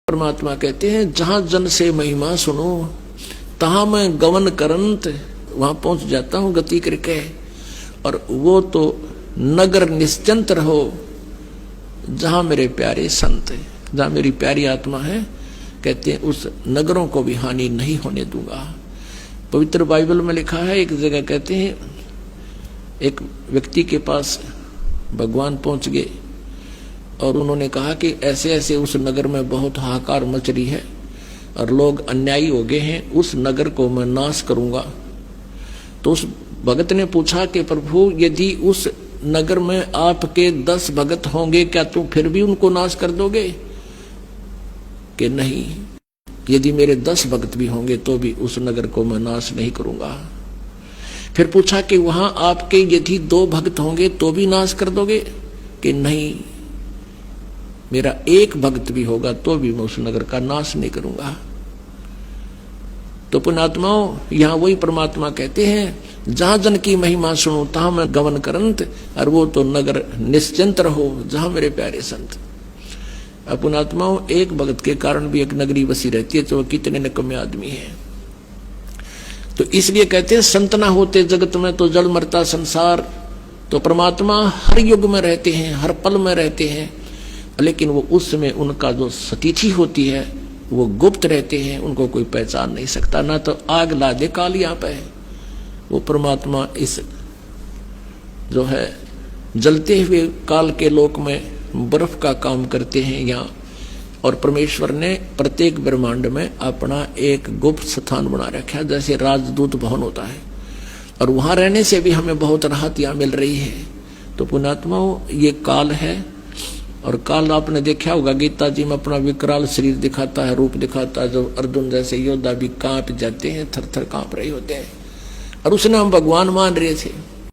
परमात्मा कहते हैं जहां जन से महिमा सुनो तहां मैं गवन करंत, वहां पहुंच जाता हूं गति करके। और वो तो नगर निश्चिंत रहो जहां मेरे प्यारे संत, जहां मेरी प्यारी आत्मा है, कहते हैं उस नगरों को भी हानि नहीं होने दूंगा। पवित्र बाइबल में लिखा है, एक जगह कहते हैं एक व्यक्ति के पास भगवान पहुंच गए और उन्होंने कहा कि ऐसे ऐसे उस नगर में बहुत हाहाकार मच रही है और लोग अन्यायी हो गए हैं, उस नगर को मैं नाश करूंगा। तो उस भगत ने पूछा कि प्रभु यदि उस नगर में आपके 10 भगत होंगे क्या तुम फिर भी उनको नाश कर दोगे? कि नहीं, यदि मेरे 10 भगत भी होंगे तो भी उस नगर को मैं नाश नहीं करूंगा। फिर पूछा कि वहां आपके यदि 2 भक्त होंगे तो भी नाश कर दोगे? कि नहीं, मेरा 1 भक्त भी होगा तो भी मैं उस नगर का नाश नहीं करूंगा। तो पुण्यात्माओं, यहां वही परमात्मा कहते हैं जहां जन की महिमा सुनो तहां मैं गवन करंत, और वो तो नगर निश्चिंत रहो जहां मेरे प्यारे संत। पुण्यात्माओं, एक भगत के कारण भी एक नगरी बसी रहती है, तो कितने निकम्मे आदमी है। तो इसलिए कहते हैं संत ना होते जगत में तो जल मरता संसार। तो परमात्मा हर युग में रहते हैं, हर पल में रहते हैं, लेकिन वो उस समय उनका जो सतिथि होती है वो गुप्त रहते हैं, उनको कोई पहचान नहीं सकता। ना तो आग ला दे काल यहाँ पे, वो परमात्मा इस जो है जलते हुए काल के लोक में बर्फ का काम करते हैं यहाँ। और परमेश्वर ने प्रत्येक ब्रह्मांड में अपना एक गुप्त स्थान बना रखा है, जैसे राजदूत भवन होता है, और वहां रहने से भी हमें बहुत राहत यहाँ मिल रही है। तो पुण्यात्माओं, ये काल है, और काल आपने देखा होगा गीता जी में अपना विकराल शरीर दिखाता है, रूप दिखाता है, जो अर्जुन जैसे योद्धा भी कांप जाते हैं, थर थर कांप रहे होते हैं, और उसने हम भगवान मान रहे थे।